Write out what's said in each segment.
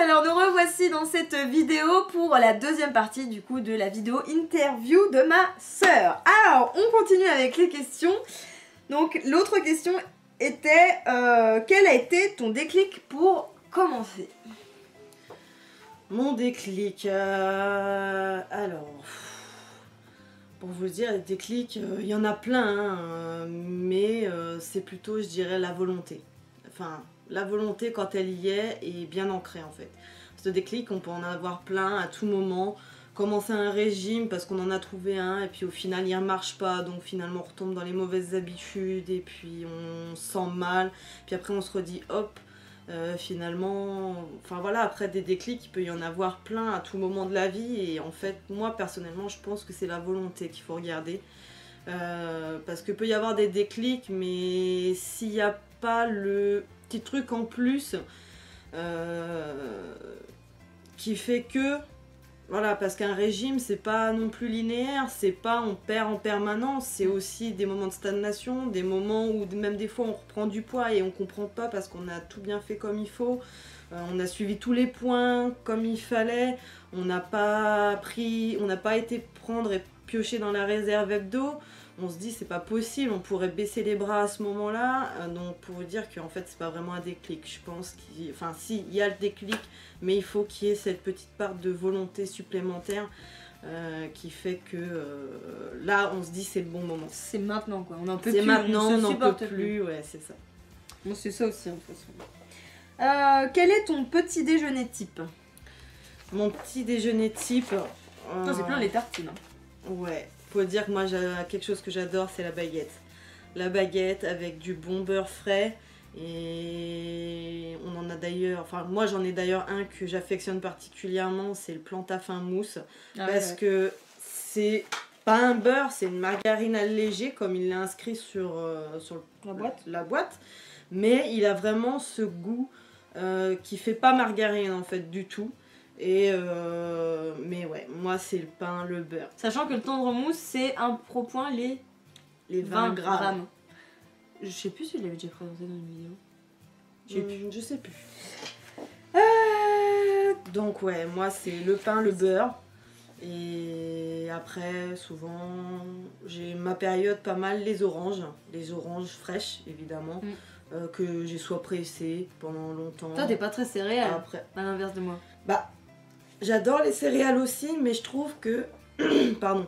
alors nous revoici dans cette vidéo pour la deuxième partie du coup de la vidéo interview de ma sœur. Alors, on continue avec les questions. Donc, l'autre question était quel a été ton déclic pour commencer? Mon déclic, alors, pour vous le dire, les déclics, il y en a plein, hein, mais c'est plutôt, je dirais, la volonté. Enfin, la volonté, quand elle y est bien ancrée, en fait. Ce déclic, on peut en avoir plein à tout moment. Commencer un régime parce qu'on en a trouvé un, et puis au final, il ne marche pas, donc finalement, on retombe dans les mauvaises habitudes, et puis on se sent mal, puis après, on se redit, hop, finalement, enfin voilà, après des déclics, il peut y en avoir plein à tout moment de la vie, et en fait, moi, personnellement, je pense que c'est la volonté qu'il faut regarder. Parce que peut y avoir des déclics, mais s'il n'y a pas le petit truc en plus qui fait que, voilà, parce qu'un régime c'est pas non plus linéaire, c'est pas on perd en permanence, c'est aussi des moments de stagnation, des moments où même des fois on reprend du poids et on comprend pas parce qu'on a tout bien fait comme il faut, on a suivi tous les points comme il fallait, on n'a pas été prendre et piocher dans la réserve hebdo. On se dit c'est pas possible, on pourrait baisser les bras à ce moment-là, donc pour vous dire qu'en fait c'est pas vraiment un déclic, je pense enfin si, il y a le déclic, mais il faut qu'il y ait cette petite part de volonté supplémentaire qui fait que là on se dit c'est le bon moment. C'est maintenant quoi, on en peut plus. C'est maintenant, on n'en peut plus, plus, ouais c'est ça. Bon, c'est ça aussi en façon. Quel est ton petit déjeuner type? Mon petit déjeuner type... C'est plein les tartines. Hein. Ouais. Faut dire que moi j'ai quelque chose que j'adore, c'est la baguette. La baguette avec du bon beurre frais, et on en a d'ailleurs, enfin moi j'en ai d'ailleurs un que j'affectionne particulièrement, c'est le Plantafin mousse, parce que c'est pas un beurre, c'est une margarine allégée comme il l'a inscrit sur la boîte, mais il a vraiment ce goût qui fait pas margarine en fait du tout. Mais ouais, moi c'est le pain, le beurre. Sachant que le tendre mousse c'est un pro point les 20 grammes. Je sais plus si je l'avais déjà présenté dans une vidéo. Je sais plus. Donc ouais, moi c'est le pain, le beurre. Et après souvent j'ai ma période pas mal les oranges fraîches évidemment. Que j'ai soit pressées pendant longtemps. Toi t'es pas très céréales, après, à l'inverse de moi. Bah, j'adore les céréales aussi, mais je trouve que, pardon,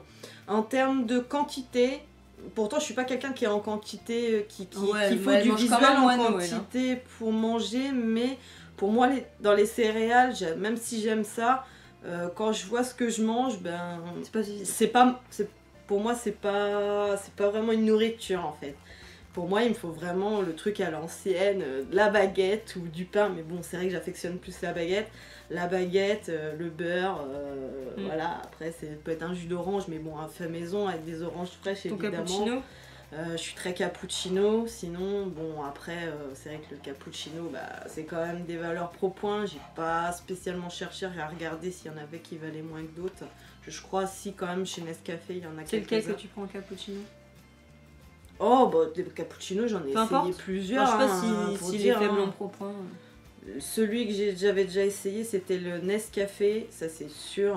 en termes de quantité, pourtant je suis pas quelqu'un qui est en quantité, qui faut du visuel en quantité pour manger, mais pour moi dans les céréales, même si j'aime ça, quand je vois ce que je mange, ben pour moi c'est pas vraiment une nourriture en fait. Pour moi, il me faut vraiment le truc à l'ancienne, de la baguette ou du pain. Mais bon, c'est vrai que j'affectionne plus la baguette. La baguette, le beurre, voilà. Après, ça peut être un jus d'orange, mais bon, un fait maison avec des oranges fraîches, évidemment. Ton cappuccino? Je suis très cappuccino. Sinon, bon, après, c'est vrai que le cappuccino, bah, c'est quand même des valeurs pro point. J'ai pas spécialement cherché à regarder s'il y en avait qui valaient moins que d'autres. Je crois, si, quand même, chez Nescafé, il y en a quelques-uns. C'est lequel que tu prends en cappuccino? Oh, bah, des cappuccinos, j'en ai essayé plusieurs. Je sais pas si les faibles en pro point. Celui que j'avais déjà essayé, c'était le Nescafé, ça c'est sûr.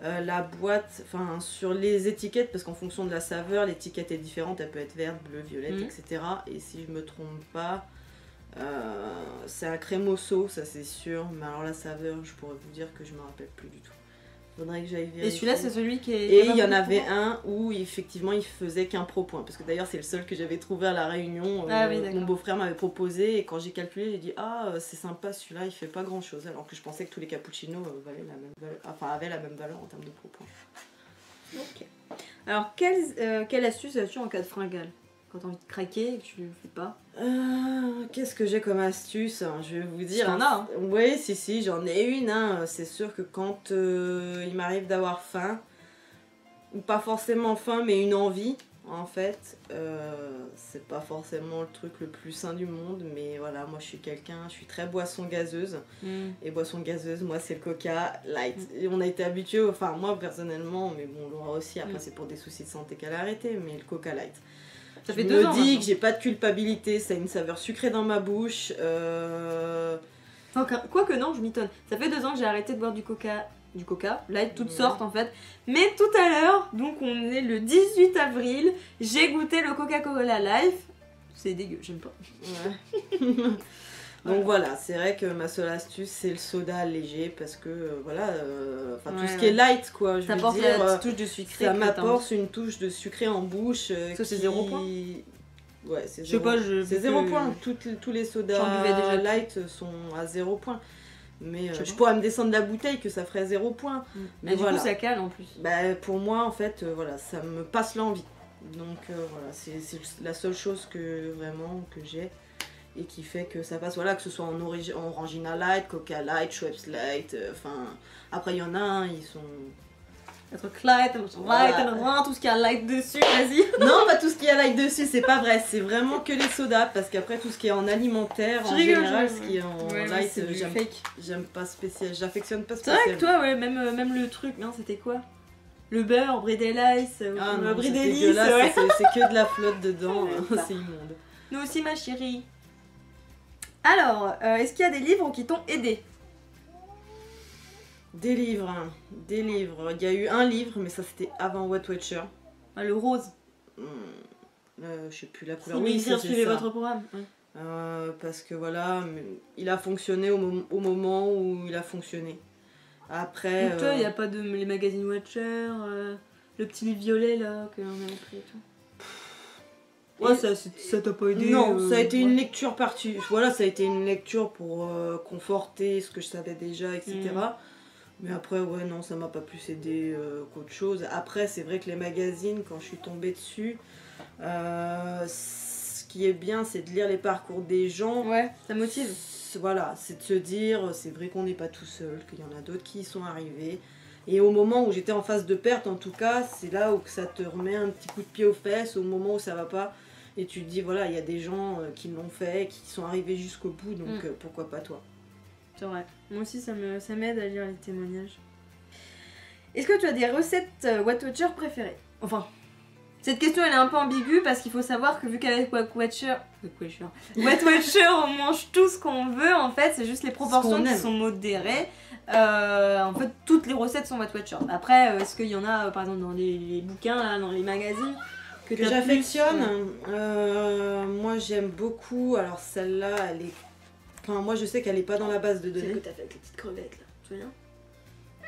La boîte, enfin sur les étiquettes, parce qu'en fonction de la saveur, l'étiquette est différente, elle peut être verte, bleue, violette, etc. Et si je me trompe pas, c'est un crémoso, ça c'est sûr. Mais alors la saveur, je pourrais vous dire que je me rappelle plus du tout. Faudrait que j'aille vérifier. Et celui-là, c'est celui qui est... Et il y en avait un où effectivement il faisait qu'un pro point. Parce que d'ailleurs c'est le seul que j'avais trouvé à la Réunion. Mon beau-frère m'avait proposé, et quand j'ai calculé, j'ai dit ah c'est sympa, celui-là il fait pas grand chose. Alors que je pensais que tous les cappuccinos avaient la même valeur en termes de pro point. Ok. Alors quelle astuce as-tu en cas de fringale? Quand t'as envie de craquer et que tu le fais pas? Qu'est-ce que j'ai comme astuce? Je vais vous dire. T'en as, hein. Oui, si, j'en ai une. Hein. C'est sûr que quand il m'arrive d'avoir faim, ou pas forcément faim, mais une envie, en fait, c'est pas forcément le truc le plus sain du monde, mais voilà, moi je suis très boisson gazeuse. Et boisson gazeuse, moi c'est le Coca Light. Et on a été habitués, enfin moi personnellement, mais bon, Laura aussi, après c'est pour des soucis de santé qu'elle a arrêté, mais le Coca Light. Ça fait je 2 ans. Me dis que j'ai pas de culpabilité, ça a une saveur sucrée dans ma bouche. Enfin, quoique non, je m'étonne. Ça fait 2 ans que j'ai arrêté de boire du coca, light, toutes sortes en fait. Mais tout à l'heure, donc on est le 18 avril, j'ai goûté le Coca-Cola Life. C'est dégueu, j'aime pas. Ouais. Donc voilà, c'est vrai que ma seule astuce c'est le soda léger parce que tout ce qui est light quoi, je ça veux apporte dire, la petite touche de sucré. ça m'apporte une touche de sucré en bouche. Ça c'est 0 point. Ouais, c'est 0. Je sais pas, c'est 0 point. Tous les sodas j'en buvais déjà light sont à 0 point. Mais je pourrais me descendre la bouteille que ça ferait 0 point. Mais du coup ça cale en plus. Bah, pour moi en fait, ça me passe l'envie. Donc voilà, c'est la seule chose que j'ai et qui fait que ça passe, voilà, que ce soit en Orangina Light, Coca Light, Schweppes Light, après il y en a, ils sont... Un truc light, tout ce qui a light dessus, vas-y. Non, pas tout ce qui a light dessus, c'est pas vrai, c'est vraiment que les sodas, parce qu'après tout ce qui est en alimentaire, en général, ce qui est en light, j'aime pas spécial, j'affectionne pas spécialement. C'est vrai que toi, ouais, même le truc, non, c'était quoi? Le beurre, bridé lice, le bridé lisse, ouais. C'est que de la flotte dedans, c'est immonde. Nous aussi ma chérie. Alors, est-ce qu'il y a des livres qui t'ont aidé? Des livres. Il y a eu un livre, mais ça c'était avant Weight Watcher. Ah, le rose. Je sais plus la couleur. Oui, c'est suivez votre programme. Parce que voilà, il a fonctionné au moment où il a fonctionné. Après. Donc toi, il n'y a pas de les magazines Watcher, le petit livre violet là que l'on a pris et tout. Ouais, ça t'a pas aidé. Non, ça a été une lecture Voilà, ça a été une lecture pour conforter ce que je savais déjà, etc. Mais après, ouais, non, ça m'a pas plus aidé qu'autre chose. Après, c'est vrai que les magazines, quand je suis tombée dessus, ce qui est bien, c'est de lire les parcours des gens. Ouais, ça motive. Voilà, c'est de se dire, c'est vrai qu'on n'est pas tout seul, qu'il y en a d'autres qui y sont arrivés. Et au moment où j'étais en phase de perte, en tout cas, c'est là où ça te remet un petit coup de pied aux fesses, au moment où ça va pas. Et tu te dis, voilà, il y a des gens qui l'ont fait, qui sont arrivés jusqu'au bout, donc pourquoi pas toi? C'est vrai. Moi aussi, ça m'aide à lire les témoignages. Est-ce que tu as des recettes Weight Watcher préférées? Enfin, cette question elle est un peu ambiguë parce qu'il faut savoir que vu qu'avec Weight Watcher, on mange tout ce qu'on veut, en fait, c'est juste les proportions qui sont modérées. En fait, toutes les recettes sont Weight Watcher. Après, est-ce qu'il y en a, par exemple, dans les bouquins, là, dans les magazines que j'affectionne? Moi, j'aime beaucoup. Alors, celle-là, elle est... Enfin, moi, je sais qu'elle est pas dans la base de données. Celle que t'as fait avec les petites crevettes, là. Tu te souviens?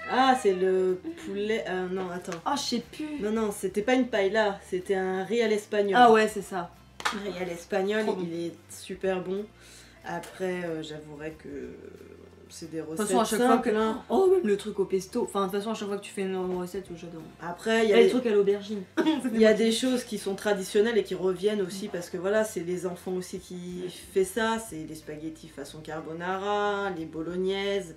Ah, c'est le poulet... non, attends. Oh, je sais plus. Non, c'était pas une paella, c'était un riz à l'espagnol. Ah ouais, c'est ça. Riz à l'espagnol, il est super bon. Après, j'avouerais que c'est des recettes simples. De toute façon, à chaque fois que... Oh, même le truc au pesto. Enfin, de toute façon, à chaque fois que tu fais une recette, j'adore. Après, il y a les trucs à l'aubergine. Il y a des choses qui sont traditionnelles et qui reviennent aussi parce que voilà, c'est les enfants aussi qui font ça. C'est les spaghettis façon carbonara, les bolognaises.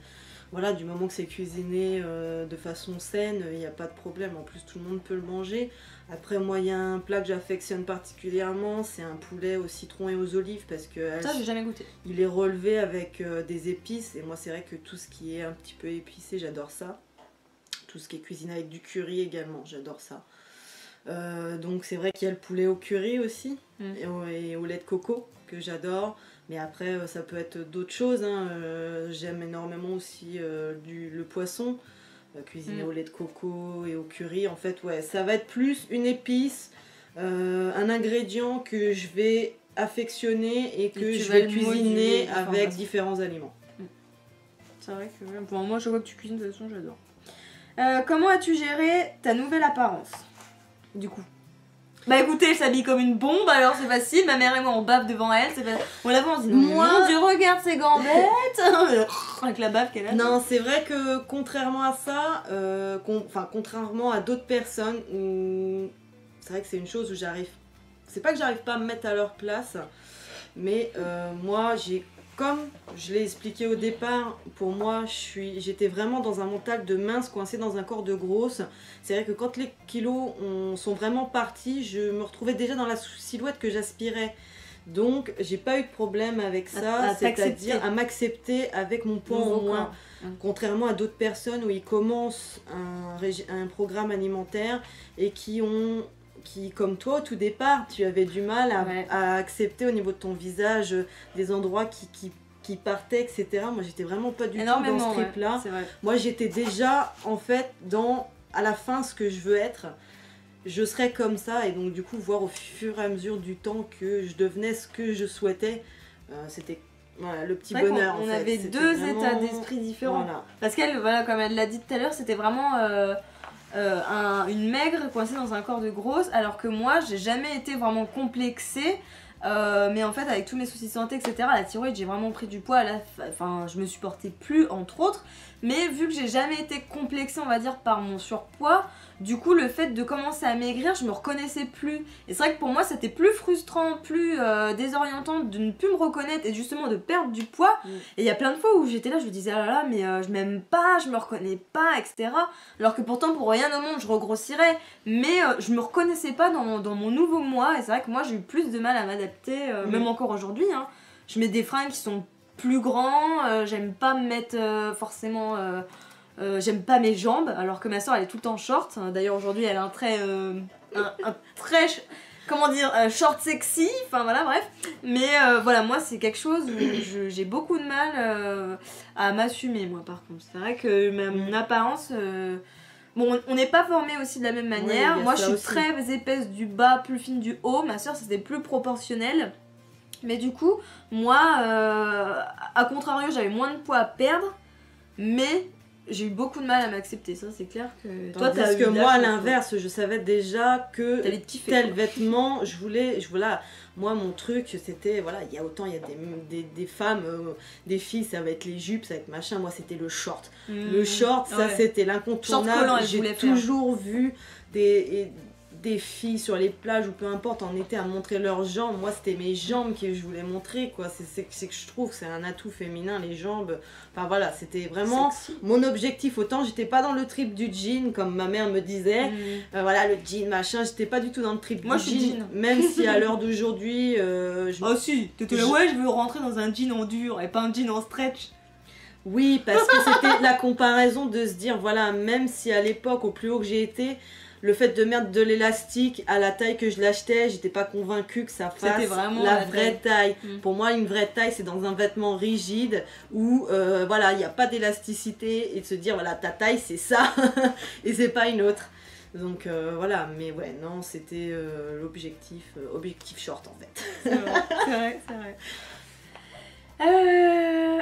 Voilà, du moment que c'est cuisiné de façon saine, il n'y a pas de problème. En plus, tout le monde peut le manger. Après, moi, il y a un plat que j'affectionne particulièrement, c'est un poulet au citron et aux olives parce que ça, j'ai jamais goûté. Il est relevé avec des épices et moi, c'est vrai que tout ce qui est un petit peu épicé, j'adore ça. Tout ce qui est cuisiné avec du curry également, j'adore ça. Donc, c'est vrai qu'il y a le poulet au curry aussi et au lait de coco que j'adore. Mais après, ça peut être d'autres choses. Hein. J'aime énormément aussi le poisson, cuisiné au lait de coco et au curry. En fait, ouais, ça va être plus une épice, un ingrédient que je vais affectionner et que je vais cuisiner avec différents aliments. C'est vrai que pour moi, je vois que tu cuisines de toute façon, j'adore. Comment as-tu géré ta nouvelle apparence, du coup? Bah écoutez, elle s'habille comme une bombe, alors c'est facile, ma mère et moi on bave devant elle, on la voit, on se dit mon Dieu, regarde ses gambettes avec la bave qu'elle a. Non, c'est vrai que contrairement à ça, contrairement à d'autres personnes, c'est vrai que c'est une chose où c'est pas que j'arrive pas à me mettre à leur place, mais moi comme je l'ai expliqué au départ, pour moi, j'étais vraiment dans un mental de mince coincée dans un corps de grosse. C'est vrai que quand les kilos sont vraiment partis, je me retrouvais déjà dans la silhouette que j'aspirais. Donc, j'ai pas eu de problème avec ça, c'est-à-dire à m'accepter avec mon poids en moins. Contrairement à d'autres personnes où ils commencent un programme alimentaire et qui, comme toi, au tout départ, tu avais du mal à accepter au niveau de ton visage des endroits qui qui partaient, etc. Moi, j'étais vraiment pas du tout dans ce Ouais, trip-là. c'est vrai. Moi, j'étais déjà, en fait, à la fin, ce que je veux être. Je serais comme ça, et donc, du coup, voir au fur et à mesure du temps que je devenais ce que je souhaitais, c'était voilà, le petit bonheur. On avait deux états d'esprit différents. Voilà. Parce qu'elle, voilà, comme elle l'a dit tout à l'heure, c'était vraiment une maigre coincée dans un corps de grosse, alors que moi, j'ai jamais été vraiment complexée. Mais en fait, avec tous mes soucis de santé, etc., la thyroïde, j'ai vraiment pris du poids. Enfin, je me supportais plus, entre autres. Mais vu que j'ai jamais été complexée, on va dire, par mon surpoids, du coup, le fait de commencer à maigrir, je me reconnaissais plus. Et c'est vrai que pour moi, c'était plus frustrant, plus désorientant de ne plus me reconnaître et justement de perdre du poids. Et il y a plein de fois où j'étais là, je me disais, ah là là, mais je m'aime pas, je me reconnais pas, etc. Alors que pourtant, pour rien au monde, je regrossirais. Mais je me reconnaissais pas dans mon nouveau moi. Et c'est vrai que moi, j'ai eu plus de mal à m'adapter, même encore aujourd'hui. Hein. Je mets des fringues qui sont plus grands, j'aime pas me mettre forcément... j'aime pas mes jambes, alors que ma soeur elle est tout le temps short. D'ailleurs aujourd'hui elle a un très comment dire, short sexy, enfin voilà bref. Mais voilà, moi c'est quelque chose où j'ai beaucoup de mal à m'assumer moi par contre. C'est vrai que mon apparence... Bon, on n'est pas formés aussi de la même manière. Moi je suis très épaisse du bas, plus fine du haut. Ma soeur c'était plus proportionnel. Mais du coup, moi, à contrario, j'avais moins de poids à perdre, mais j'ai eu beaucoup de mal à m'accepter. Ça, c'est clair que toi, t'as eu. Parce que moi, à l'inverse, je savais déjà que tel vêtement, je voulais, moi, mon truc, c'était, voilà, il y a des femmes, des filles, ça va être les jupes, ça va être machin. Moi, c'était le short. Le short, ça, c'était l'incontournable. J'ai toujours vu des filles sur les plages ou peu importe en été à montrer leurs jambes. Moi c'était mes jambes que je voulais montrer quoi. C'est que je trouve que c'est un atout féminin, les jambes. Enfin voilà, c'était vraiment mon objectif. Autant j'étais pas dans le trip du jean comme ma mère me disait. Voilà le jean machin, j'étais pas du tout dans le trip du jean. Même si à l'heure d'aujourd'hui oh si, t'étais là ouais je veux rentrer dans un jean en dur et pas un jean en stretch. Oui parce que c'était la comparaison de se dire voilà, même si à l'époque au plus haut que j'ai été, le fait de mettre de l'élastique à la taille que je l'achetais, j'étais pas convaincue que ça fasse la vraie taille. Pour moi, une vraie taille, c'est dans un vêtement rigide où voilà, il n'y a pas d'élasticité et de se dire voilà, ta taille c'est ça et c'est pas une autre. Donc voilà, mais ouais, non, c'était l'objectif short en fait. C'est vrai.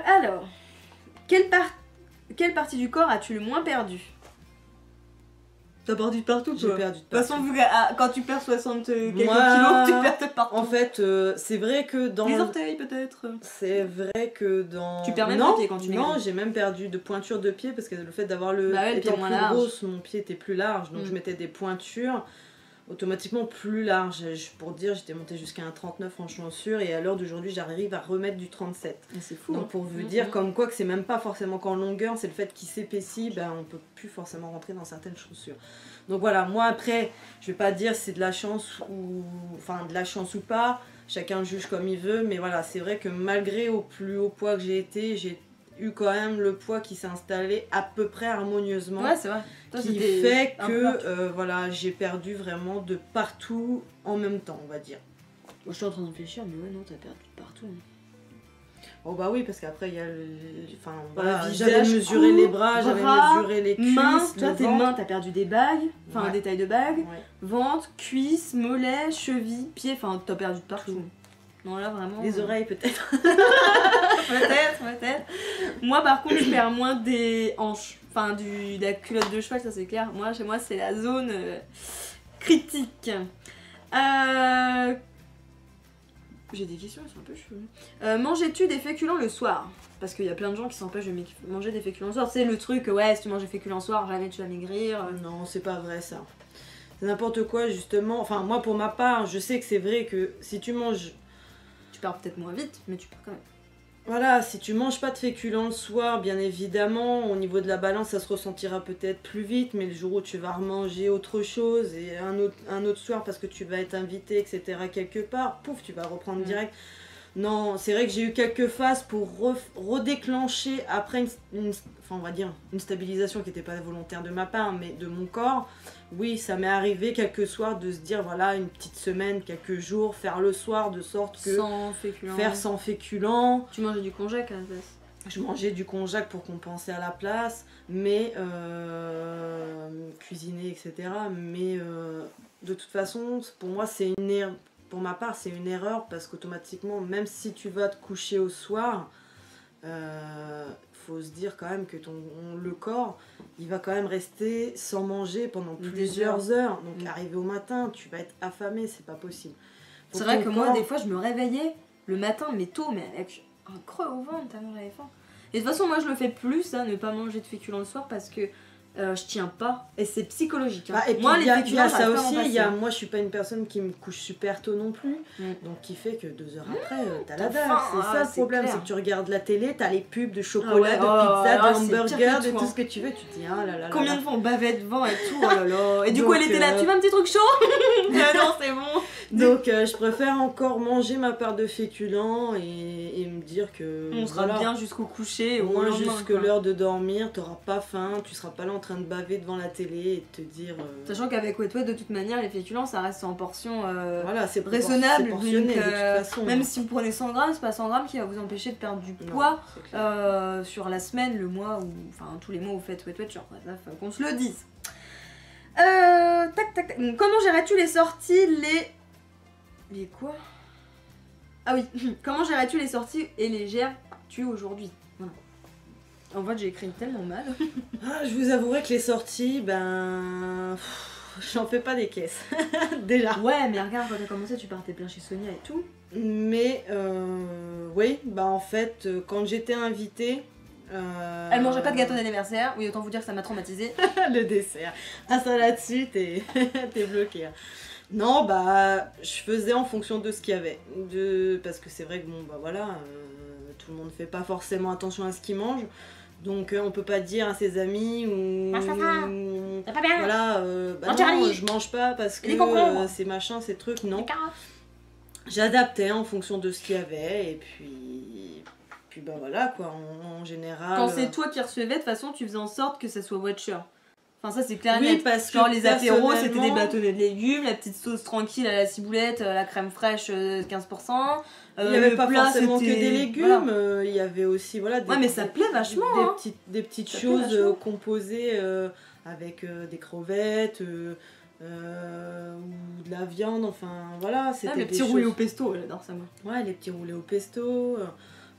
Alors, quelle partie du corps as-tu le moins perdu ? T'as perdu de partout, J'ai perdu de partout. De toute façon, vu que quand tu perds 60 quelques kilos, tu perds de partout. En fait, c'est vrai que dans... Les orteils, peut-être. C'est vrai que dans... Tu perds même le pied quand tu maigris. Non, j'ai même perdu de pointure de pied parce que le fait d'avoir le... Bah ouais, étant moins plus large. grosse, mon pied était plus large. Donc je mettais des pointures automatiquement plus larges. Pour dire, j'étais montée jusqu'à un 39 en chaussure et à l'heure d'aujourd'hui, j'arrive à remettre du 37. C'est fou. Donc pour vous dire, comme quoi que c'est même pas forcément qu'en longueur, c'est le fait qu'il s'épaissit, ben on peut plus forcément rentrer dans certaines chaussures. Donc voilà, moi après, je vais pas dire c'est de la chance ou pas, chacun juge comme il veut, mais voilà, c'est vrai que malgré au plus haut poids que j'ai été, j'ai eu quand même le poids qui s'est installé à peu près harmonieusement. Ouais, c'est vrai. Toi, qui fait que voilà, j'ai perdu vraiment de partout en même temps, on va dire. Moi, je suis en train de réfléchir, mais ouais, non, t'as perdu de partout. Oh bah oui, parce qu'après il y a enfin voilà, j'avais mesuré les bras, j'avais mesuré les cuisses, mains, toi tes mains t'as perdu des bagues, enfin des tailles de bagues, ventre, cuisses, mollets, chevilles, pieds, enfin t'as perdu de partout. Non là vraiment... Les oreilles peut-être. peut-être. Moi par contre je perds moins des hanches, enfin de la culotte de cheval, ça c'est clair. Moi chez moi c'est la zone critique. J'ai des questions, elles sont un peu chevelues. Mangeais-tu des féculents le soir ? Parce qu'il y a plein de gens qui s'empêchent de manger des féculents le soir. C'est le truc, ouais, si tu manges des féculents le soir, jamais tu vas maigrir. Non, c'est pas vrai ça. C'est n'importe quoi justement. Enfin, moi pour ma part, je sais que c'est vrai que si tu manges... Tu perds peut-être moins vite, mais tu perds quand même. Voilà, si tu manges pas de féculents le soir, bien évidemment, au niveau de la balance, ça se ressentira peut-être plus vite, mais le jour où tu vas remanger autre chose et un autre soir parce que tu vas être invité, etc. quelque part, pouf, tu vas reprendre direct. Non, c'est vrai que j'ai eu quelques phases pour redéclencher après enfin, on va dire une stabilisation qui n'était pas volontaire de ma part, mais de mon corps. Oui, ça m'est arrivé quelques soirs de se dire, voilà, une petite semaine, quelques jours, faire le soir de sorte que... Sans féculents. Faire sans féculents. Tu mangeais du konjac à la place. Je mangeais du konjac pour compenser à la place, mais cuisiner, etc. Mais de toute façon, pour moi, c'est une erreur. Pour ma part, c'est une erreur parce qu'automatiquement, même si tu vas te coucher au soir, faut se dire quand même que le corps, il va quand même rester sans manger pendant plusieurs heures. Donc, arrivé au matin, tu vas être affamé, c'est pas possible. C'est vrai que moi, des fois, je me réveillais le matin, mais tôt, mais avec un creux au ventre, tellement j'avais faim. Et de toute façon, moi, je le fais plus, ça, ne pas manger de féculents le soir parce que je tiens pas. Et c'est psychologique. Hein. Bah, et puis, moi, il les y a féculents, ça aussi. hein. Moi, je suis pas une personne qui me couche super tôt non plus. Donc, qui fait que 2 heures après, t'as la dalle. C'est ça le problème. C'est que tu regardes la télé, t'as les pubs de chocolat, de pizza, de hamburger, de tout ce que tu veux. Tu te dis, ah là là. Combien de fois on bavait devant et tout, oh là là. Et du coup, elle était là, tu veux un petit truc chaud? Non, c'est bon. Donc, je préfère encore manger ma part de féculents et me dire que. On sera bien jusqu'au coucher. Au moins, jusque l'heure de dormir, t'auras pas faim, tu seras pas là en train de baver devant la télé et de te dire. Sachant qu'avec Wet Wet, de toute manière, les féculents, ça reste en portion voilà, c'est raisonnable. Portionné, de toute façon. Même si vous prenez 100 grammes, c'est pas 100 grammes qui va vous empêcher de perdre du poids sur la semaine, le mois, ou enfin tous les mois vous faites Wet Wet, genre, qu'on se le dise. Tac, tac, tac. Donc, comment gérerais-tu les sorties, les quoi? Ah oui, comment gérerais-tu les sorties et les gères-tu aujourd'hui? Voilà. En fait, j'ai écrit tellement mal. Je vous avouerai que les sorties, ben... j'en fais pas des caisses, déjà. Ouais, mais regarde, quand t'as commencé, tu partais plein chez Sonia et tout. Mais, oui, bah en fait, quand j'étais invitée... Elle mangeait pas de gâteau d'anniversaire, oui, autant vous dire que ça m'a traumatisée. Le dessert. Ah, ça là-dessus, t'es bloqué. Hein. Non, bah, je faisais en fonction de ce qu'il y avait. Parce que c'est vrai que, bon, bah voilà, tout le monde fait pas forcément attention à ce qu'il mange. Donc, on peut pas dire à ses amis ou. T'as pas bien. Voilà, bah non, je mange pas parce que c'est machin, c'est truc, non. J'adaptais en fonction de ce qu'il y avait et puis bah voilà quoi, en général. Quand c'est toi qui recevais, de toute façon, tu faisais en sorte que ça soit Watcher. Enfin, ça c'est clair. Oui, parce que genre les apéros, c'était des bâtonnets de légumes, la petite sauce tranquille à la ciboulette, la crème fraîche 15%. Il n'y avait pas forcément que des légumes, il y avait aussi voilà. Ouais, mais ça plaît vachement. Des petites choses composées avec des crevettes. Ou de la viande, enfin voilà, c'était les petits roulés au pesto, j'adore ça moi. Ouais, les petits roulés au pesto.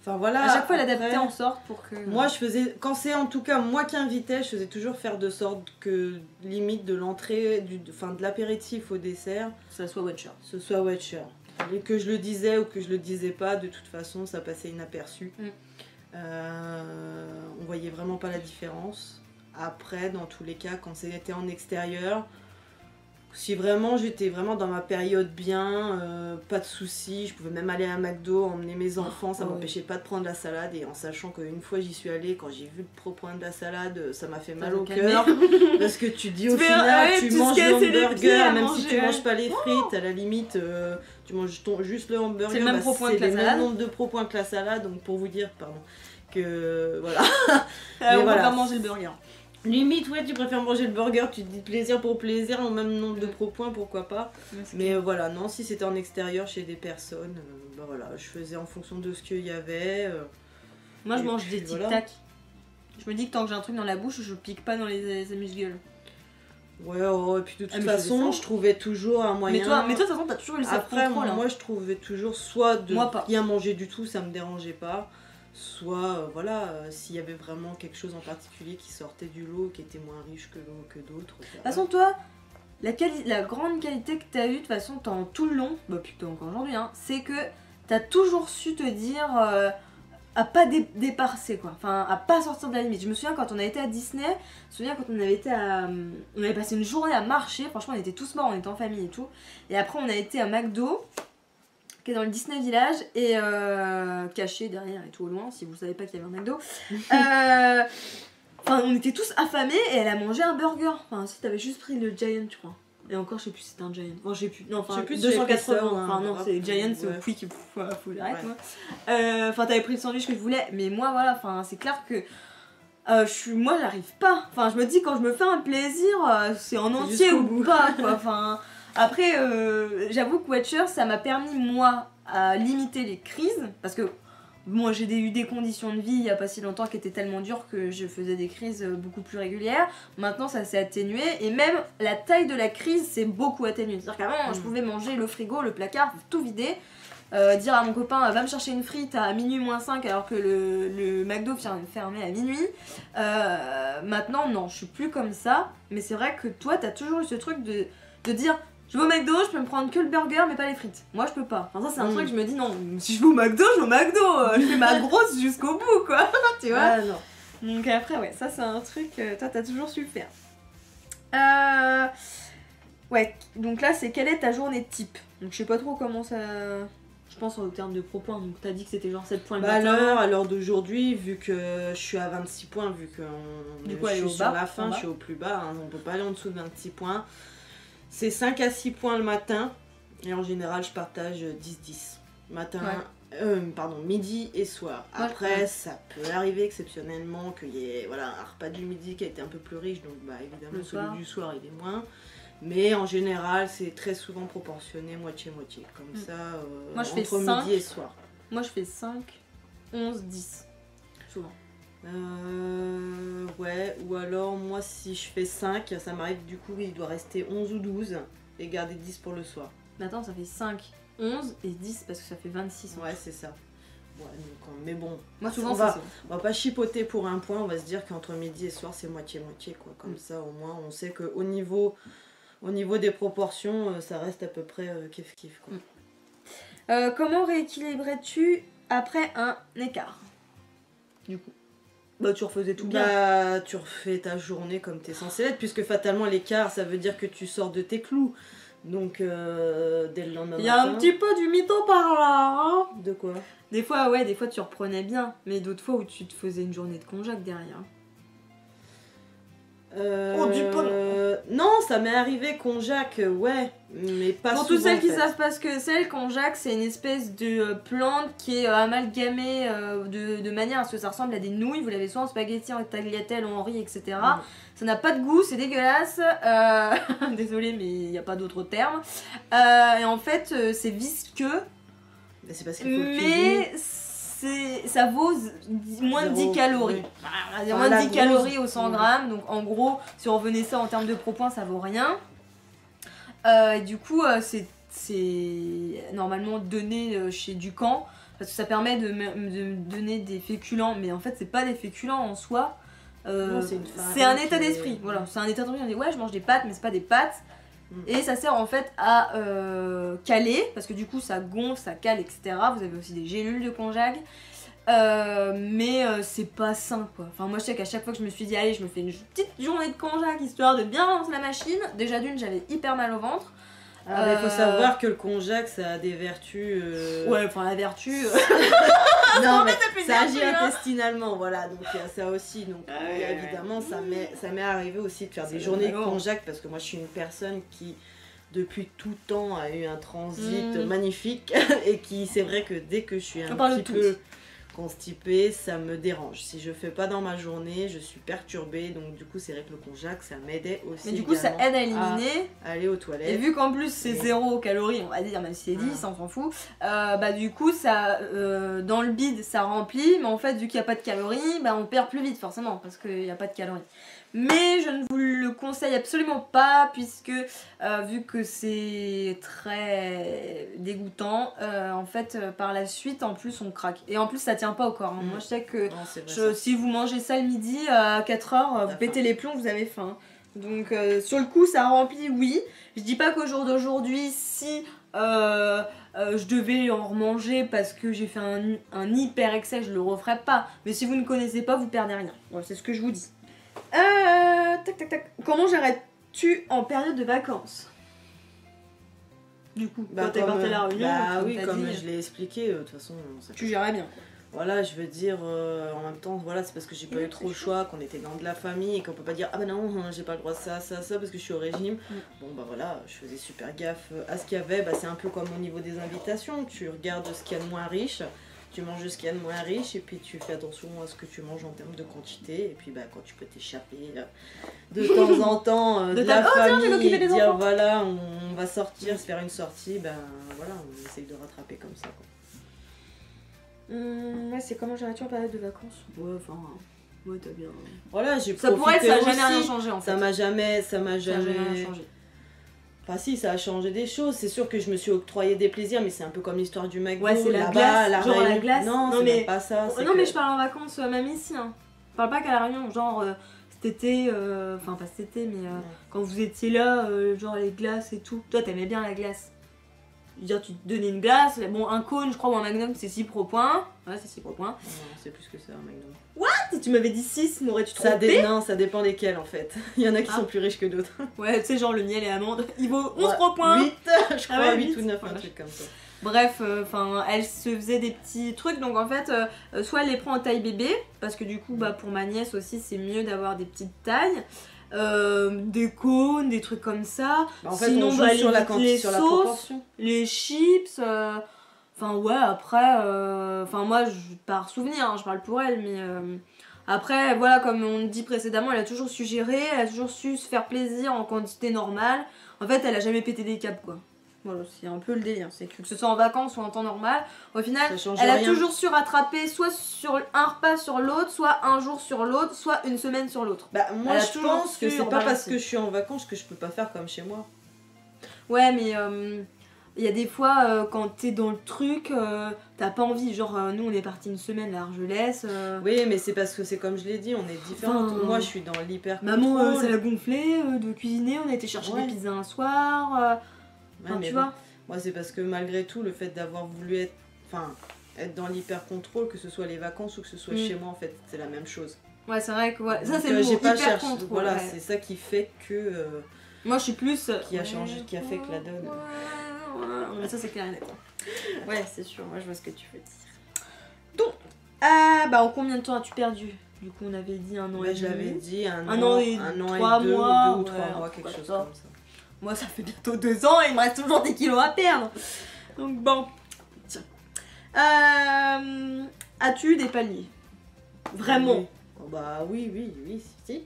Enfin voilà. À chaque fois, elle adaptait en sorte pour que. Moi, je faisais, quand c'est en tout cas moi qui invitais, je faisais toujours faire de sorte que limite de l'entrée, de l'apéritif au dessert, ça soit Watcher. Ce soit Watcher. Et que je le disais ou que je le disais pas, de toute façon, ça passait inaperçu. On voyait vraiment pas la différence. Après, dans tous les cas, quand c'était en extérieur. Si vraiment j'étais vraiment dans ma période bien, pas de soucis, je pouvais même aller à un McDo, emmener mes enfants, ça m'empêchait pas de prendre la salade. Et en sachant qu'une fois j'y suis allée, quand j'ai vu le propre de la salade, ça m'a fait mal au cœur. Parce que tu dis au final, tu manges le hamburger, même si tu manges pas les frites, à la limite, tu manges juste le hamburger, c'est le même même nombre de pro-points que la salade, donc pour vous dire, pardon, que voilà. On va pas manger le burger. Limite, ouais, tu préfères manger le burger, tu te dis plaisir pour plaisir, au même nombre de pro-points, pourquoi pas. Mais voilà, non, si c'était en extérieur chez des personnes, bah voilà, je faisais en fonction de ce qu'il y avait. Moi, je mange des tic-tac. Je me dis que tant que j'ai un truc dans la bouche, je pique pas dans les amuse-gueules. Ouais, et puis de toute façon, je trouvais toujours un moyen. Mais toi, de toute façon, t'as toujours eu le self-control. Moi, je trouvais toujours soit de rien manger du tout, ça me dérangeait pas. Soit, voilà, s'il y avait vraiment quelque chose en particulier qui sortait du lot, qui était moins riche que d'autres. De toute façon, toi, la grande qualité que t'as eue, de toute façon, tout le long, bah plutôt encore aujourd'hui, hein, c'est que t'as toujours su te dire à pas dépasser, quoi. Enfin, à pas sortir de la limite. Je me souviens quand on a été à Disney, quand on avait été on avait passé une journée à marcher, franchement, on était tous morts, on était en famille et tout. Et après, on a été à McDo, qui est dans le Disney Village et caché derrière et tout au loin, si vous savez pas qu'il y avait un McDo. Enfin, on était tous affamés et elle a mangé un burger. Enfin, si t'avais juste pris le Giant, je crois. Et encore, je sais plus si c'était un Giant. Enfin, je sais plus. Non, enfin, Je sais plus si 280. j'ai pris ça, Enfin, non, c'est Giant, c'est au ouais. Quick. Faut que j'arrête, Ouais. moi. Enfin, t'avais pris le sandwich que je voulais. Mais moi, voilà, enfin, c'est clair que. Moi, j'arrive pas. Enfin, je me dis, quand je me fais un plaisir, c'est en entier jusqu'au ou bout. pas, quoi. Enfin, après, j'avoue que Watcher, ça m'a permis, moi, à limiter les crises. Parce que moi, j'ai eu des conditions de vie il y a pas si longtemps qui étaient tellement dures que je faisais des crises beaucoup plus régulières. Maintenant, ça s'est atténué. Et même la taille de la crise s'est beaucoup atténuée. C'est-à-dire qu'avant, je pouvais manger le frigo, le placard, tout vider. Dire à mon copain va me chercher une frite à minuit moins 5 alors que le McDo vient de fermer à minuit. Maintenant non, je suis plus comme ça, mais c'est vrai que toi t'as toujours eu ce truc de dire je vais au McDo, je peux me prendre que le burger mais pas les frites. Moi je peux pas. Enfin ça c'est un truc que je me dis non, si je vais au McDo, je vais au McDo, je fais ma grosse jusqu'au bout quoi, tu vois. Ah non. Donc après ouais, ça c'est un truc, toi t'as toujours su le faire. Ouais, donc là c'est quelle est ta journée type. Donc je sais pas trop comment ça... Je pense en termes de pro-points, donc t'as dit que c'était genre 7 points le matin. À l'heure d'aujourd'hui, vu que je suis à 26 points, vu que je suis sur la fin, je suis au plus bas, hein, on peut pas aller en dessous de 26 points. C'est 5 à 6 points le matin, et en général je partage 10-10. Matin, midi et soir. Après, ça peut arriver exceptionnellement qu'il y ait un repas du midi qui a été un peu plus riche, donc évidemment celui du soir il est moins. Mais en général, c'est très souvent proportionné moitié-moitié. Comme ça, moi, je fais entre 5, midi et soir. Moi, je fais 5, 11, 10. Souvent. Ouais, ou alors, moi, si je fais 5, ça m'arrive du coup, il doit rester 11 ou 12 et garder 10 pour le soir. Mais attends, ça fait 5, 11 et 10 parce que ça fait 26. Ouais, c'est ça. Ouais, donc, mais bon, moi, souvent, on va pas chipoter pour un point, on va se dire qu'entre midi et soir, c'est moitié-moitié, quoi. Comme ça, au moins, on sait qu'au niveau des proportions, ça reste à peu près kiff-kiff. Comment rééquilibrais-tu après un écart? Du coup, tu refaisais tout bien. Tu refais ta journée comme t'es censé l'être, puisque fatalement l'écart, ça veut dire que tu sors de tes clous. Donc, dès le lendemain matin... Il y a un petit peu du mytho par là, hein. De quoi? Des fois, tu reprenais bien, mais d'autres fois où tu te faisais une journée de conjac derrière. Non, ça m'est arrivé conjac, ouais, mais pas souvent. Pour toutes celles qui savent pas ce que c'est, le konjac, c'est une espèce de plante qui est amalgamée de manière à ce que ça ressemble à des nouilles. Vous l'avez soit en spaghetti, en tagliatelle, en riz, etc. Ça n'a pas de goût, c'est dégueulasse. Désolée, mais il n'y a pas d'autre terme. Et en fait, c'est visqueux. Mais c'est parce qu'il faut le cuisiner. Ça vaut moins de 10 calories. Oui. Moins de 10 calories au 100 grammes. Donc en gros, si on revenait ça en termes de pro-points, ça vaut rien. Et du coup, c'est normalement donné chez Ducamp. Parce que ça permet de donner des féculents. Mais en fait, c'est pas des féculents en soi. C'est un état d'esprit. Voilà, c'est un état d'esprit. On dit ouais, je mange des pâtes, mais c'est pas des pâtes. Et ça sert en fait à caler, parce que du coup ça gonfle, ça cale, etc. Vous avez aussi des gélules de konjac, mais c'est pas sain quoi. Enfin moi je sais qu'à chaque fois que je me suis dit allez je me fais une petite journée de konjac histoire de bien lancer la machine, déjà d'une j'avais hyper mal au ventre. Il faut savoir que le konjac ça a des vertus... Ouais, enfin la vertu... non mais ça agit intestinalement, voilà, donc il y a ça aussi, donc évidemment ça m'est arrivé aussi de faire des journées de konjac parce que moi je suis une personne qui depuis tout temps a eu un transit magnifique et qui c'est vrai que dès que je suis un petit peu constipée, ça me dérange. Si je fais pas dans ma journée, je suis perturbée, donc du coup c'est vrai que le konjac ça m'aidait aussi. Mais du coup ça aide à éliminer, à aller aux toilettes. Et vu qu'en plus c'est 0 calories, on va dire, même si c'est 10, on s'en fout, du coup ça, dans le bide ça remplit, mais en fait vu qu'il n'y a pas de calories, on perd plus vite forcément, parce qu'il n'y a pas de calories. Mais je ne vous le conseille absolument pas, puisque vu que c'est très dégoûtant, en fait par la suite en plus on craque. Et en plus ça tient pas au corps, hein. Moi je sais que si vous mangez ça le midi à 4h, vous pétez les plombs, vous avez faim. Donc sur le coup ça remplit, oui. Je dis pas qu'au jour d'aujourd'hui, si je devais en remanger parce que j'ai fait un hyper excès, je le referais pas. Mais si vous ne connaissez pas, vous perdez rien. Voilà, c'est ce que je vous dis. Comment gérerais-tu en période de vacances? Du coup, quand t'es à la réunion, oui, comme je l'ai expliqué, de toute façon... Tu gérais bien. Voilà, je veux dire, en même temps, voilà, c'est parce que j'ai pas eu trop le choix, qu'on était dans de la famille et qu'on peut pas dire ah bah non, j'ai pas le droit de ça, parce que je suis au régime. Bon bah voilà, je faisais super gaffe à ce qu'il y avait. Bah, c'est un peu comme au niveau des invitations, tu regardes ce qu'il y a de moins riche, tu manges ce qu'il y a de moins riche et puis tu fais attention à ce que tu manges en termes de quantité. Et puis bah quand tu peux t'échapper de temps en temps de la famille et dire enfants. Voilà, on va sortir, se faire une sortie, ben voilà, on essaye de rattraper comme ça quoi. Ouais, c'est comment j'ai en période de vacances. Ouais, enfin, ouais, t'as bien. Voilà, j'ai ça pourrait être, ça a aussi. jamais rien changé en fait. Ça m'a jamais rien changé. Enfin si, ça a changé des choses. C'est sûr que je me suis octroyé des plaisirs, mais c'est un peu comme l'histoire du McDo. Ouais, c'est la glace, genre la glace. Non, c'est mais... pas ça. Non mais je parle en vacances, même ici. Hein. Je parle pas qu'à La Réunion, genre cet été, enfin pas cet été, mais quand vous étiez là, genre les glaces et tout. Toi, t'aimais bien la glace. Je veux dire, tu te donnais une glace, bon, un cône, je crois, ou un magnum, c'est 6 pro points. Ouais, c'est 6 pro points. Non, c'est plus que ça, un magnum. What? Si tu m'avais dit 6, m'aurais-tu trompé? Non, ça dépend lesquels en fait. Il y en a qui sont plus riches que d'autres. Ouais, tu sais, genre le miel et amande, il vaut 11 pro points. 8, je crois, 8 ou 9, un truc comme ça. Bref, elle se faisait des petits trucs, donc en fait, soit elle les prend en taille bébé, parce que du coup, bah, pour ma nièce aussi, c'est mieux d'avoir des petites tailles. Des cônes, des trucs comme ça. Bah en fait, sinon, on joue sur la proportion. Les chips. Enfin, ouais, après. Enfin, moi, par souvenir, hein, je parle pour elle, mais. Après, voilà, comme on dit précédemment, elle a toujours su gérer, elle a toujours su se faire plaisir en quantité normale. En fait, elle a jamais pété des câbles, quoi. Voilà, c'est un peu le délire, c'est que ce soit en vacances ou en temps normal, au final, elle a toujours su rattraper soit sur un repas sur l'autre, soit un jour sur l'autre, soit une semaine sur l'autre. Bah moi je pense que c'est pas parce que je suis en vacances que je peux pas faire comme chez moi. Ouais mais il y a des fois quand t'es dans le truc, t'as pas envie, genre nous on est parti une semaine à Argelès. Oui mais c'est parce que c'est comme je l'ai dit, on est différentes. Enfin, moi je suis dans l'hyper contrôle. Maman ça l'a gonflé de cuisiner, on a été chercher des pizzas un soir. Enfin, tu vois. Moi c'est parce que malgré tout le fait d'avoir voulu être dans l'hyper contrôle, que ce soit les vacances ou que ce soit chez moi en fait c'est la même chose. Ouais c'est vrai que ça c'est le mot, hyper contrôle. Voilà c'est ça qui fait que moi je suis plus qui a changé, qui a fait que la donne. Ouais, ça c'est clair et net. Ouais c'est sûr, moi je vois ce que tu veux dire. Donc bah en combien de temps as-tu perdu? Du coup on avait dit un an et demi. J'avais dit un an et 3 mois, 2 ou 3 mois, quelque chose comme ça. Moi ça fait bientôt 2 ans et il me reste toujours des kilos à perdre. Donc bon. Tiens. As-tu eu des paliers? Vraiment? Oui. Oh, bah oui, si.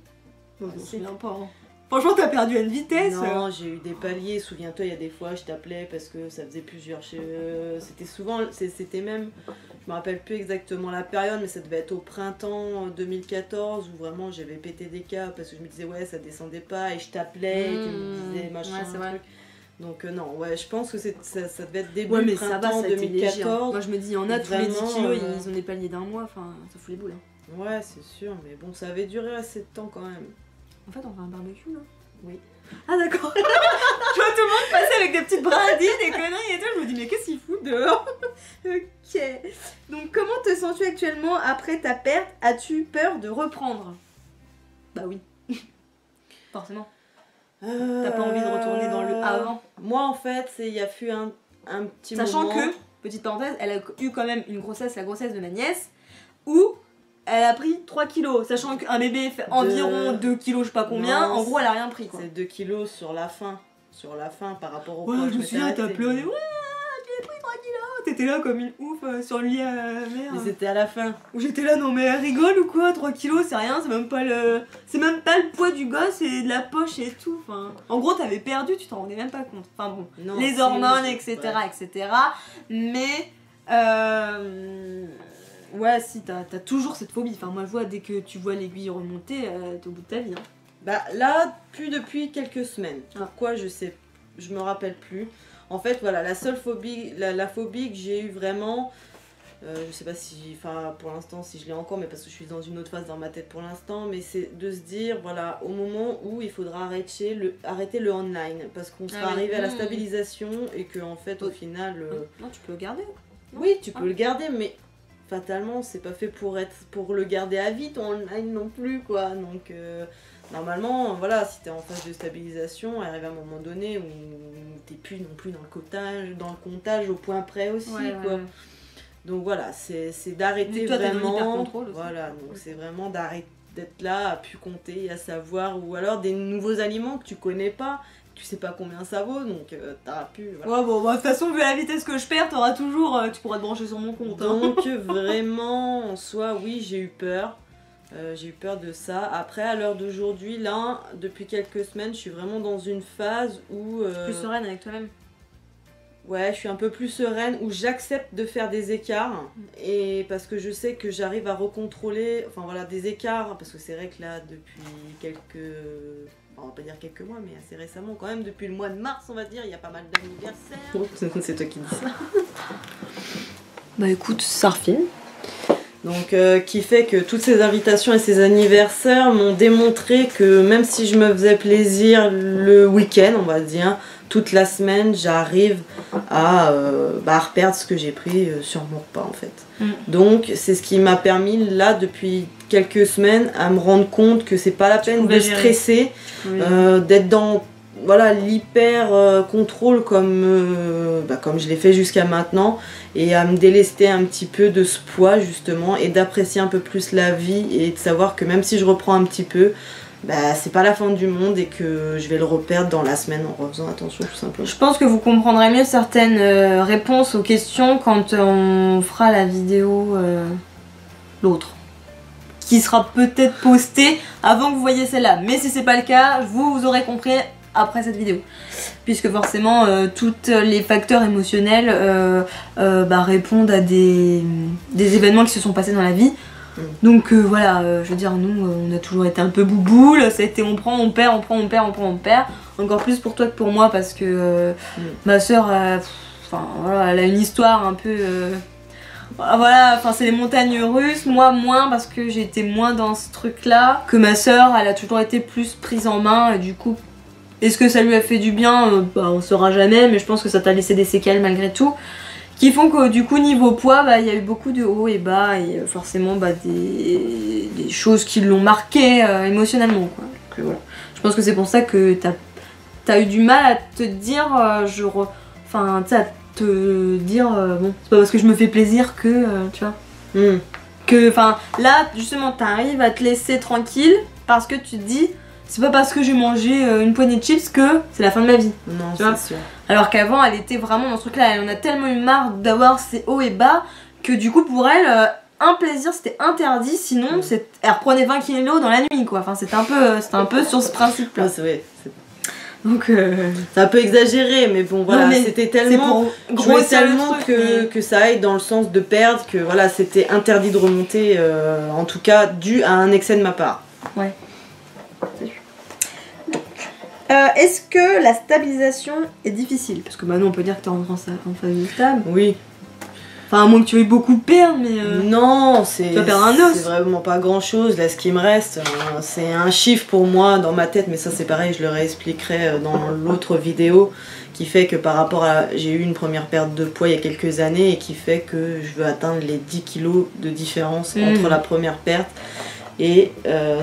Bon, je me souviens pas. Hein. Franchement t'as perdu à une vitesse. Non, j'ai eu des paliers, souviens-toi, il y a des fois je t'appelais parce que ça faisait plusieurs... C'était souvent, c'était même... Je me rappelle plus exactement la période, mais ça devait être au printemps 2014 où vraiment j'avais pété des câbles parce que je me disais ouais ça descendait pas et je t'appelais et tu me disais machin, ouais, truc. Donc non, ouais, je pense que ça devait être début printemps 2014. Moi je me dis, il y en a tous les 10 kilos, ils ont des paliers d'un mois, enfin ça fout les boules. Hein. Ouais, c'est sûr, mais bon, ça avait duré assez de temps quand même. En fait, on fait un barbecue là? Oui. Ah d'accord. Je vois tout le monde passer avec des petites brindilles, des conneries et tout, je me dis, mais qu'est-ce qu'il fout dehors? Ok. Donc comment te sens-tu actuellement après ta perte? As-tu peur de reprendre? Bah oui. Forcément. T'as pas envie de retourner dans le avant? Moi en fait, il y a eu un petit moment... Sachant que, petite parenthèse, elle a eu quand même une grossesse, la grossesse de ma nièce, où elle a pris 3 kilos. Sachant qu'un bébé fait environ 2 kilos, je sais pas combien, non, en gros elle a rien pris quoi. C'est 2 kilos sur la fin par rapport au poids. Ouais, je me souviens, t'as pleuré, ouais, j'ai pris 3 kilos. T'étais là comme une ouf sur le lit à la mère. Mais c'était à la fin. Où j'étais là, non mais elle rigole ou quoi? 3 kilos c'est rien, c'est même pas le poids du gosse et de la poche et tout. Enfin, en gros t'avais perdu, tu t'en rendais même pas compte. Enfin bon, non, les hormones, etc. etc. Mais ouais, si t'as toujours cette phobie. Enfin moi je vois, dès que tu vois l'aiguille remonter, t'es au bout de ta vie. Hein. Bah là, plus depuis quelques semaines. Pourquoi je me rappelle plus. En fait, voilà, la seule phobie, la phobie que j'ai eue vraiment, je sais pas si, enfin, pour l'instant, si je l'ai encore, mais parce que je suis dans une autre phase dans ma tête pour l'instant, mais c'est de se dire, voilà, au moment où il faudra arrêter le online, parce qu'on sera arrivé à la stabilisation et que, en fait, au final... Non, tu peux le garder. Non. Oui, tu peux le garder, mais fatalement, c'est pas fait pour le garder à vie, ton online non plus, quoi, donc... Normalement, voilà, si t'es en phase de stabilisation, arrive à un moment donné où t'es plus non plus dans le comptage au point près aussi, quoi. Ouais. Donc voilà, c'est d'arrêter Toi, t'es dans vraiment. l'hyper-contrôle aussi. Voilà, donc c'est vraiment d'être là, à pu compter, à savoir, ou alors des nouveaux aliments que tu connais pas, tu sais pas combien ça vaut, donc t'auras pu. Voilà. Ouais, bon, bah, de toute façon, vu la vitesse que je perds, t'auras toujours. Tu pourras te brancher sur mon compte. Hein. Donc vraiment, en soi, oui, j'ai eu peur. J'ai eu peur de ça. Après, à l'heure d'aujourd'hui, là, depuis quelques semaines, je suis vraiment dans une phase où. Plus sereine avec toi-même. Ouais, je suis un peu plus sereine, où j'accepte de faire des écarts. Et parce que je sais que j'arrive à recontrôler. Enfin voilà, des écarts. Parce que c'est vrai que là, depuis quelques. On va pas dire quelques mois, mais assez récemment, quand même, depuis le mois de mars, on va dire, il y a pas mal d'anniversaires. C'est toi qui dis ça. Bah écoute, ça refile. Donc, qui fait que toutes ces invitations et ces anniversaires m'ont démontré que même si je me faisais plaisir le week-end, on va dire, toute la semaine, j'arrive à reperdre ce que j'ai pris sur mon repas en fait. Donc, c'est ce qui m'a permis là, depuis quelques semaines, à me rendre compte que c'est pas la peine de stresser, d'être dans voilà, l'hyper contrôle comme je l'ai fait jusqu'à maintenant, et à me délester un petit peu de ce poids justement, et d'apprécier un peu plus la vie, et de savoir que même si je reprends un petit peu, c'est pas la fin du monde, et que je vais le reperdre dans la semaine en refaisant attention tout simplement. Je pense que vous comprendrez mieux certaines réponses aux questions quand on fera la vidéo l'autre, qui sera peut-être postée avant que vous voyez celle-là, mais si c'est pas le cas, vous aurez compris après cette vidéo, puisque forcément tous les facteurs émotionnels répondent à des événements qui se sont passés dans la vie. Donc voilà, je veux dire, nous on a toujours été un peu bouboule, ça a été on prend, on perd, on prend, on perd, on prend, on perd, encore plus pour toi que pour moi, parce que ma soeur voilà, elle a une histoire un peu voilà, enfin c'est les montagnes russes, moi moins, parce que j'ai été moins dans ce truc là que ma soeur. Elle a toujours été plus prise en main, et du coup est-ce que ça lui a fait du bien, on saura jamais, mais je pense que ça t'a laissé des séquelles malgré tout, qui font que du coup niveau poids, il y a eu beaucoup de hauts et bas, et forcément des choses qui l'ont marqué émotionnellement quoi. Donc, voilà. Je pense que c'est pour ça que t'as eu du mal à te dire, à te dire bon, c'est pas parce que je me fais plaisir que tu vois. Que enfin là justement t'arrives à te laisser tranquille, parce que tu te dis c'est pas parce que j'ai mangé une poignée de chips que c'est la fin de ma vie. Non, c'est sûr. Alors qu'avant, elle était vraiment dans ce truc-là. Elle en a tellement eu marre d'avoir ces hauts et bas que du coup, pour elle, un plaisir c'était interdit. Sinon, elle reprenait 20 kilos dans la nuit, quoi. Enfin, c'était un peu sur ce principe-là. Ouais, c'est vrai. Donc, c'est un peu exagéré, mais bon, voilà. C'était tellement. Je voulais tellement que ça aille dans le sens de perdre, que voilà, c'était interdit de remonter, en tout cas, dû à un excès de ma part. Ouais. Est-ce que la stabilisation est difficile? Parce que maintenant on peut dire que t'es en phase de stable. Oui. Enfin, à moins que tu aies beaucoup perdre, mais. Non, c'est. Tu vas perdre un os. C'est vraiment pas grand chose. Là, ce qui me reste, c'est un chiffre pour moi dans ma tête, mais ça c'est pareil, je le réexpliquerai dans l'autre vidéo, qui fait que par rapport à. J'ai eu une première perte de poids il y a quelques années, et qui fait que je veux atteindre les 10 kilos de différence entre la première perte et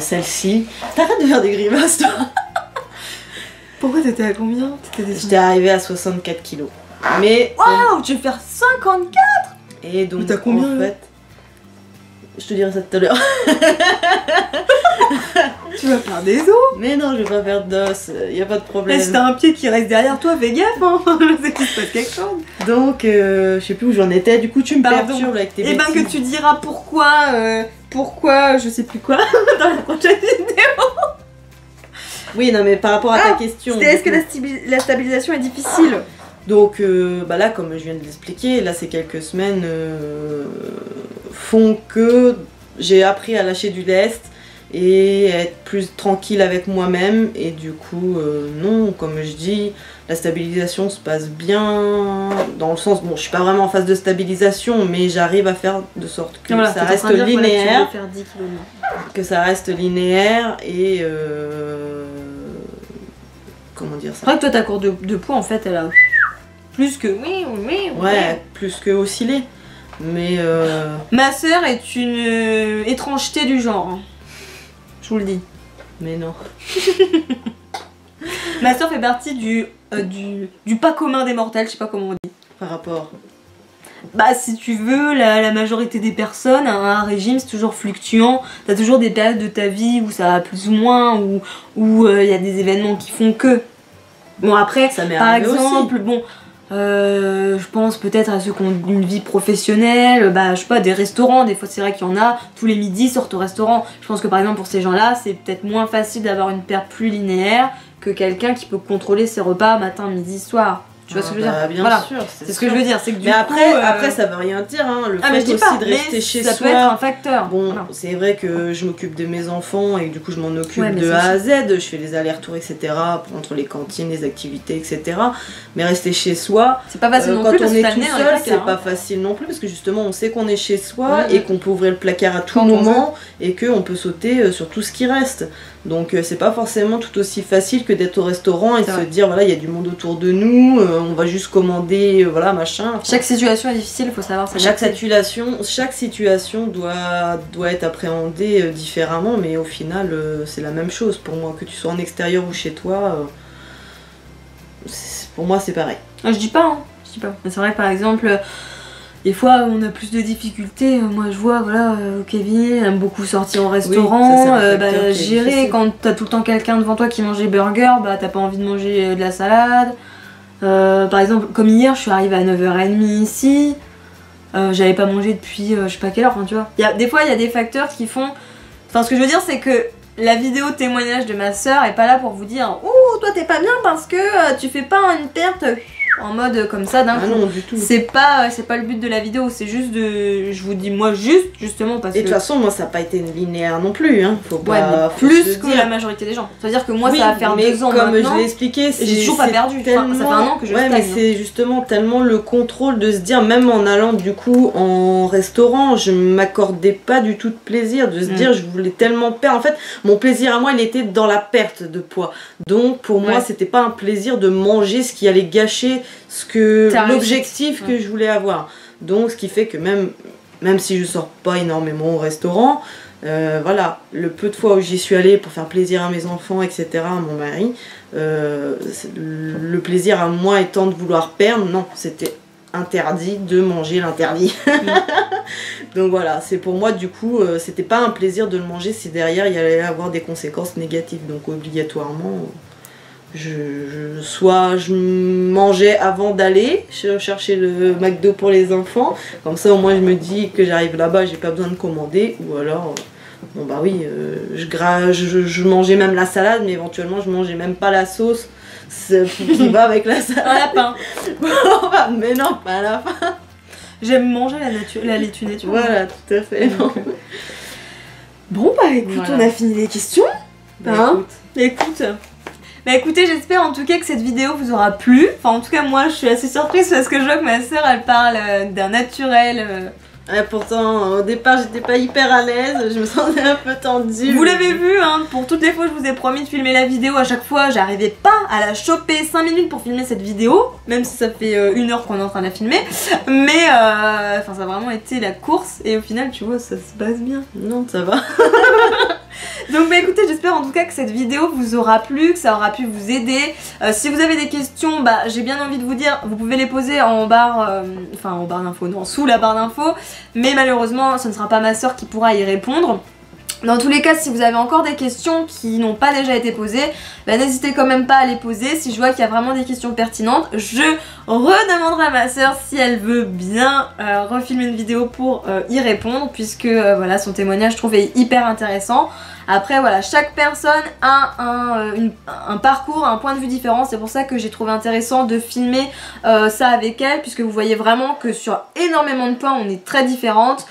celle-ci. T'arrêtes de faire des grimaces, toi. Pourquoi t'étais à combien? J'étais arrivée à 64 kilos. Mais. Waouh, tu veux faire 54? Et donc, t'as combien en fait. Je te dirai ça tout à l'heure. Tu vas faire des os? Mais non, je vais pas faire d'os, y a pas de problème. Mais si t'as un pied qui reste derrière toi, fais gaffe, hein. C'est qu'il se passe quelque chose. Donc, je sais plus où j'en étais, du coup tu me perturbes avec tes bêtises. Et que tu diras pourquoi, je sais plus quoi, dans la prochaine vidéo. Oui, non, mais par rapport à ta question. C'était est-ce que la stabilisation est difficile? Donc là, comme je viens de l'expliquer, là ces quelques semaines font que j'ai appris à lâcher du lest et être plus tranquille avec moi-même, et du coup non, comme je dis, la stabilisation se passe bien, dans le sens, bon, je suis pas vraiment en phase de stabilisation, mais j'arrive à faire de sorte que ça reste linéaire, que ça reste linéaire, et comment dire ça? C'est vrai que toi ta courbe de poids en fait elle a plus que ouais, plus que osciller, mais ma sœur est une étrangeté du genre, hein. Je vous le dis. Mais non. Ma sœur fait partie du pas commun des mortels, je sais pas comment on dit. Par rapport. bah si tu veux, la majorité des personnes, un régime c'est toujours fluctuant, t'as toujours des périodes de ta vie où ça va plus ou moins, où y a des événements qui font que. Bon après, Ça m'est par arrivé exemple, bon, je pense peut-être à ceux qui ont une vie professionnelle, bah je sais pas, des restaurants, des fois c'est vrai qu'il y en a, tous les midis ils sortent au restaurant. Je pense que par exemple pour ces gens-là, c'est peut-être moins facile d'avoir une perte plus linéaire que quelqu'un qui peut contrôler ses repas matin, midi, soir. Tu vois ce que je veux dire? Bien voilà. sûr, C'est ce que je veux dire, c'est que du mais coup... après ça veut rien dire, hein. Le fait mais je dis aussi pas, de rester chez ça soi. peut être un facteur. Bon, Voilà. c'est vrai que je m'occupe de mes enfants et du coup je m'en occupe Ouais, mais de ça A à Z, je fais les allers-retours, etc. entre les cantines, les activités, etc. Mais rester chez soi, C'est pas facile non quand plus on de se est faire tout le nez dans les seul, placards, c'est pas hein. facile non plus parce que justement on sait qu'on est chez soi Ouais, et qu'on peut ouvrir le placard à tout Quand on moment et qu'on peut sauter sur tout ce qui reste. Donc c'est pas forcément tout aussi facile que d'être au restaurant et de se dire voilà il y a du monde autour de nous, on va juste commander voilà machin. Enfin, Chaque situation est difficile, il faut savoir s'adapter. chaque situation doit être appréhendée différemment, mais au final c'est la même chose pour moi, que tu sois en extérieur ou chez toi, pour moi c'est pareil. Ah, je dis pas, hein. Je dis pas. Mais c'est vrai que par exemple, des fois on a plus de difficultés. Moi je vois, voilà, Kevin aime beaucoup sortir au restaurant, ça, c'est un facteur qui est gérer difficile. quand t'as tout le temps quelqu'un devant toi qui mange des burgers, bah t'as pas envie de manger de la salade. Par exemple, comme hier, je suis arrivée à 9h30 ici. J'avais pas mangé depuis je sais pas quelle heure, enfin, tu vois. Des fois, il y a des facteurs qui font. Enfin, ce que je veux dire, c'est que la vidéo témoignage de ma soeur est pas là pour vous dire ouh, toi t'es pas bien parce que tu fais pas une perte en mode comme ça d'un coup. Non, du tout. C'est pas le but de la vidéo, c'est juste de. Je vous dis, moi, justement, parce Et de que. toute façon, moi ça n'a pas été linéaire non plus, hein. Faut Ouais, pas, mais faut se plus le que dire. la majorité des gens. C'est-à-dire que moi, Oui, ça va faire mais 2 ans comme maintenant. je l'ai expliqué, j'ai toujours pas perdu. Enfin, ça fait 1 an que je ouais, stagne, mais hein. c'est justement tellement le contrôle de se dire, même en allant du coup en restaurant, je m'accordais pas du tout de plaisir, de se dire je voulais tellement perdre. En fait, mon plaisir à moi, il était dans la perte de poids. Donc pour moi, c'était pas un plaisir de manger ce qui allait gâcher l'objectif que je voulais avoir. Donc ce qui fait que même si je sors pas énormément au restaurant, voilà, le peu de fois où j'y suis allée pour faire plaisir à mes enfants, etc., à mon mari, le plaisir à moi étant de vouloir perdre, non, c'était interdit de manger l'interdit. Donc voilà, c'est pour moi du coup, c'était pas un plaisir de le manger si derrière il y allait avoir des conséquences négatives. Donc obligatoirement, soit je mangeais avant d'aller chercher le McDo pour les enfants, comme ça au moins je me dis que j'arrive là-bas, j'ai pas besoin de commander, ou alors bon bah oui, je mangeais même la salade, mais éventuellement je mangeais même pas la sauce qui va avec la salade. À la fin. Mais non, pas à la fin. J'aime manger la laitue naturelle. Voilà, tout à fait. Bon bah écoute, Voilà. on a fini les questions. Bah, Écoute. Bah écoutez, j'espère en tout cas que cette vidéo vous aura plu. Enfin en tout cas moi je suis assez surprise parce que je vois que ma soeur elle parle d'un naturel. pourtant au départ j'étais pas hyper à l'aise, je me sentais un peu tendue. Vous l'avez vu, hein, pour toutes les fois que je vous ai promis de filmer la vidéo, à chaque fois j'arrivais pas à la choper 5 minutes pour filmer cette vidéo, même si ça fait 1 heure qu'on est en train de la filmer. Mais enfin ça a vraiment été la course et au final tu vois ça se passe bien. Non, ça va. Donc bah écoutez, j'espère en tout cas que cette vidéo vous aura plu, que ça aura pu vous aider. Si vous avez des questions, bah j'ai bien envie de vous dire, vous pouvez les poser en barre, enfin en barre d'infos, non, sous la barre d'infos. Mais malheureusement, ce ne sera pas ma soeur qui pourra y répondre. Dans tous les cas, si vous avez encore des questions qui n'ont pas déjà été posées, bah, n'hésitez quand même pas à les poser. Si je vois qu'il y a vraiment des questions pertinentes, je redemanderai à ma soeur si elle veut bien refilmer une vidéo pour y répondre, puisque voilà, son témoignage je trouve est hyper intéressant. Après voilà, chaque personne a un parcours, un point de vue différent, c'est pour ça que j'ai trouvé intéressant de filmer ça avec elle, puisque vous voyez vraiment que sur énormément de points on est très différentes.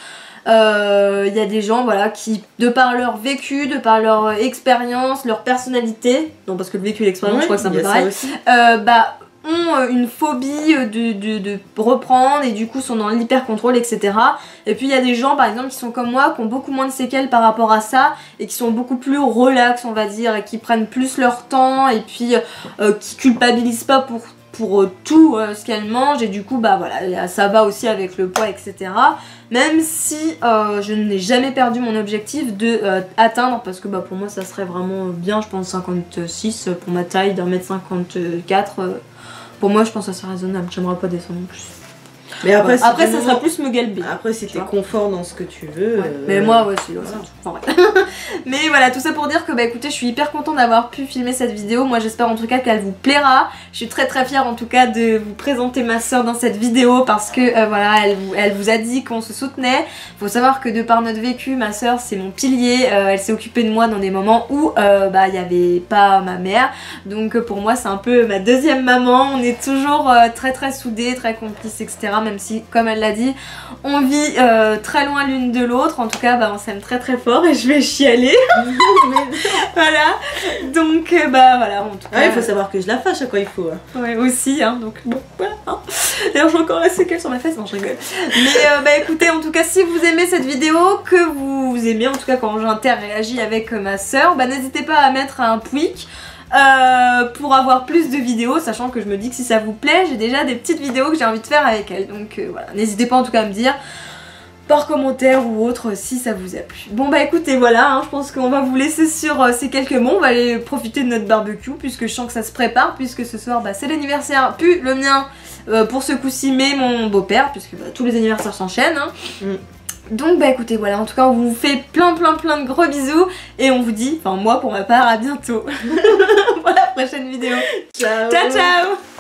Y a des gens voilà, qui, de par leur vécu, de par leur expérience, leur personnalité, non parce que le vécu et l'expérience je crois que c'est un peu pareil, bah ont une phobie de reprendre et du coup sont dans l'hyper contrôle, etc. Et puis il y a des gens par exemple qui sont comme moi, qui ont beaucoup moins de séquelles par rapport à ça et qui sont beaucoup plus relax on va dire, et qui prennent plus leur temps et puis qui culpabilisent pas pour tout ce qu'elles mangent, et du coup bah voilà, ça va aussi avec le poids, etc. Même si je n'ai jamais perdu mon objectif de atteindre, parce que bah pour moi ça serait vraiment bien, je pense 56 pour ma taille d'1m54, pour moi je pense que ça c'est raisonnable, j'aimerais pas descendre en plus. Mais après, Ouais. si Après du ça moment- sera plus Muggle B. Après, si t'es vois. confort dans ce que tu veux. Ouais. Mais moi, ouais, c'est voilà. enfin, ouais. Mais voilà, tout ça pour dire que bah écoutez, je suis hyper contente d'avoir pu filmer cette vidéo. Moi, j'espère en tout cas qu'elle vous plaira. Je suis très très fière en tout cas de vous présenter ma soeur dans cette vidéo parce que voilà, elle vous a dit qu'on se soutenait. Faut savoir que de par notre vécu, ma soeur c'est mon pilier. Elle s'est occupée de moi dans des moments où bah il y avait pas ma mère. Donc pour moi, c'est un peu ma deuxième maman. On est toujours très très soudés, très complices, etc. Même si, comme elle l'a dit, on vit très loin l'une de l'autre. En tout cas, bah, on s'aime très très fort et je vais chialer. Voilà. Donc, bah voilà. En tout cas, Ouais, il faut savoir que je la fâche quand il faut. Hein. ouais, aussi, hein. Donc, bon, voilà. Hein. D'ailleurs, j'ai encore la séquelle sur ma fesse. Non, je rigole. Mais, bah écoutez, en tout cas, si vous aimez cette vidéo, que vous aimez, en tout cas, quand j'interagis avec ma soeur, bah n'hésitez pas à mettre un pouic. Pour avoir plus de vidéos, sachant que je me dis que si ça vous plaît, j'ai déjà des petites vidéos que j'ai envie de faire avec elle. Donc voilà, n'hésitez pas en tout cas à me dire par commentaire ou autre si ça vous a plu. Bon bah écoutez, voilà, hein, je pense qu'on va vous laisser sur ces quelques mots. On va aller profiter de notre barbecue puisque je sens que ça se prépare, puisque ce soir bah, c'est l'anniversaire, puis le mien pour ce coup-ci, mais mon beau-père, puisque bah, tous les anniversaires s'enchaînent. Hein. Donc bah écoutez, voilà, en tout cas on vous fait plein de gros bisous et on vous dit, enfin moi pour ma part, à bientôt pour la prochaine vidéo. Ciao. Ciao ciao.